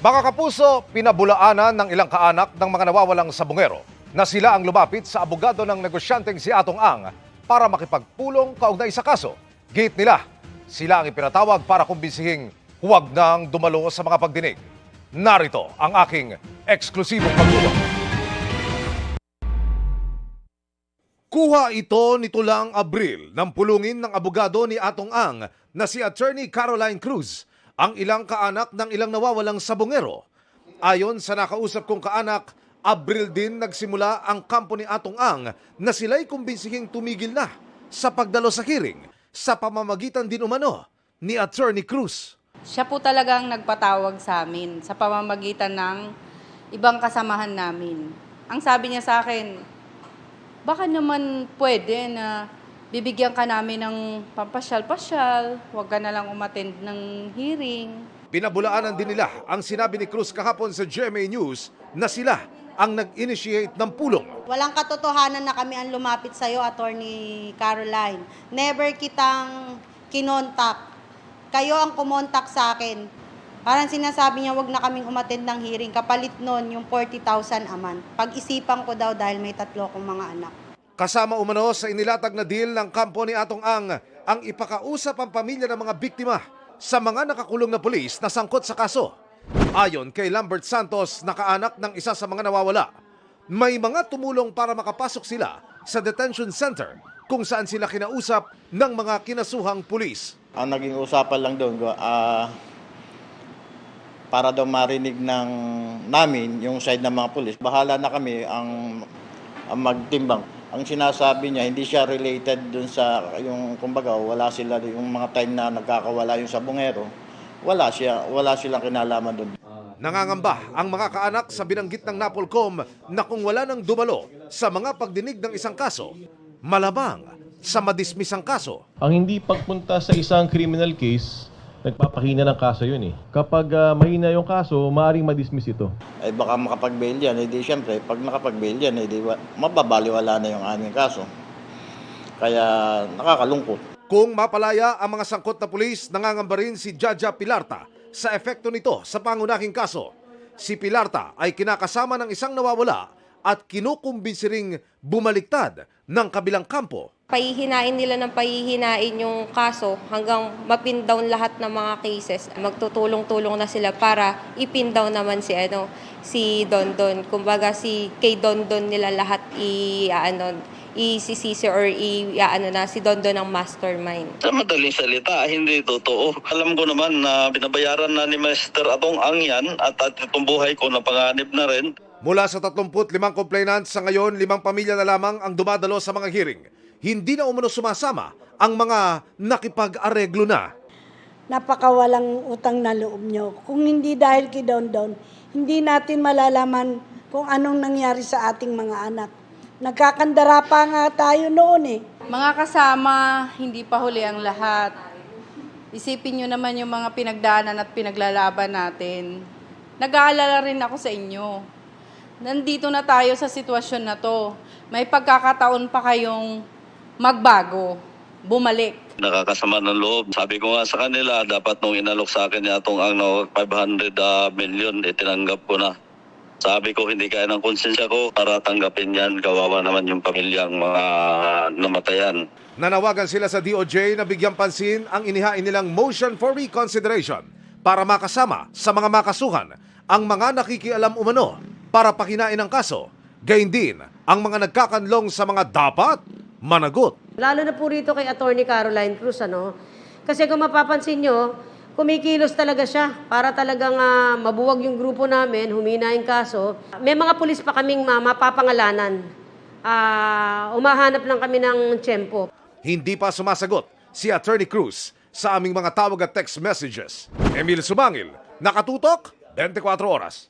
Mga kapuso, pinabulaanan ng ilang kaanak ng mga nawawalang sabungero na sila ang lumapit sa abogado ng negosyanteng si Atong Ang para makipagpulong kaugnay sa kaso. Gate nila, sila ang ipinatawag para kumbisihing huwag nang dumalo sa mga pagdinig. Narito ang aking eksklusibong pagtulong. Kuha ito nito lang Abril ng pulungin ng abogado ni Atong Ang na si Attorney Caroline Cruz ang ilang kaanak ng ilang nawawalang sabongero. Ayon sa nakausap kong kaanak, Abril din nagsimula ang kampo ni Atong Ang na sila'y kumbinsihing tumigil na sa pagdalo sa hearing sa pamamagitan din umano ni Attorney Cruz. Siya po talagang nagpatawag sa amin sa pamamagitan ng ibang kasamahan namin. Ang sabi niya sa akin, baka naman pwede na bibigyan ka namin ng pampasyal-pasyal, huwag ka na lang umattend ng hearing. Pinabulaanan din nila ang sinabi ni Cruz kahapon sa GMA News na sila ang nag-initiate ng pulong. Walang katotohanan na kami ang lumapit sa iyo, Attorney Caroline. Never kitang kinontak. Kayo ang kumontak sa akin. Parang sinasabi niya, wag na kaming umattend ng hearing. Kapalit nun yung 40,000 a month. Pag-isipan ko daw dahil may 3 akong mga anak. Kasama umano sa inilatag na deal ng kampo ni Atong ang ipakausap ang pamilya ng mga biktima sa mga nakakulong na pulis na sangkot sa kaso. Ayon kay Lambert Santos, nakaanak ng isa sa mga nawawala, may mga tumulong para makapasok sila sa detention center kung saan sila kinausap ng mga kinasuhang pulis. Ang naging usapan lang doon, para daw marinig namin yung side ng mga pulis. Bahala na kami ang magtimbang. Ang sinasabi niya, hindi siya related dun sa yung kumbaga wala sila yung mga time na nagkakawala yung sabungero. Wala silang kinalaman dun. Nangangamba ang mga kaanak sa binanggit ng NAPOLCOM na kung wala nang dumalo sa mga pagdinig ng isang kaso, malamang sa madismiss ang kaso. Ang hindi pagpunta sa isang criminal case, nagpapahina ng kaso yun eh. Kapag mahina yung kaso, maaaring madismiss ito. Ay baka makapag-bail yan, edi siyempre, pag nakapag-bail yan, edi mababaliwala na yung aming kaso. Kaya nakakalungkot. Kung mapalaya ang mga sangkot na pulis, nangangamba rin si Jaja Pilarta sa epekto nito sa pangunahing kaso. Si Pilarta ay kinakasama ng isang nawawala at kinukumbinsi ring bumaliktad ng kabilang kampo. Pahihinain nila ng pahihinain yung kaso hanggang mapin down lahat ng mga cases. Magtutulong-tulong na sila para ipin down naman si Dondon. Kumbaga kay Dondon nila lahat isisisi or si Dondon ang mastermind. Sa madaling salita, hindi totoo. Alam ko naman na binabayaran na ni Mr. Atong Ang yan at itong buhay ko na panganib na rin. Mula sa 35 complainants sa ngayon, 5 pamilya na lamang ang dumadalo sa mga hearing. Hindi na umano sumasama ang mga nakipag-areglo na. Napakawalang utang na loob nyo. Kung hindi dahil kay Dondon, hindi natin malalaman kung anong nangyari sa ating mga anak. Nagkakandara pa nga tayo noon eh. Mga kasama, hindi pa huli ang lahat. Isipin nyo naman yung mga pinagdaanan at pinaglalaban natin. Nag-aalala rin ako sa inyo. Nandito na tayo sa sitwasyon na to. May pagkakataon pa kayong magbago, bumalik. Nakakasama ng loob. Sabi ko nga sa kanila, dapat nung inalok sa akin yatong ang 500 million, tinanggap ko na. Sabi ko, hindi kaya ng konsensya ko para tanggapin yan. Kawawa naman yung pamilyang mga namatayan. Nanawagan sila sa DOJ na bigyan pansin ang inihain nilang motion for reconsideration para makasama sa mga makasuhan ang mga nakikialam umano para pakinain ang kaso. Gayun din ang mga nagkakanlong sa mga dapat managot. Lalo na po rito kay Attorney Caroline Cruz, Kasi kung mapapansin nyo, kumikilos talaga siya para talagang mabuwag yung grupo namin, humina yung kaso. May mga pulis pa kaming mapapangalanan. Umahanap lang kami ng tiyempo. Hindi pa sumasagot si Attorney Cruz sa aming mga tawag at text messages. Emil Sumangil, Nakatutok, 24 Oras.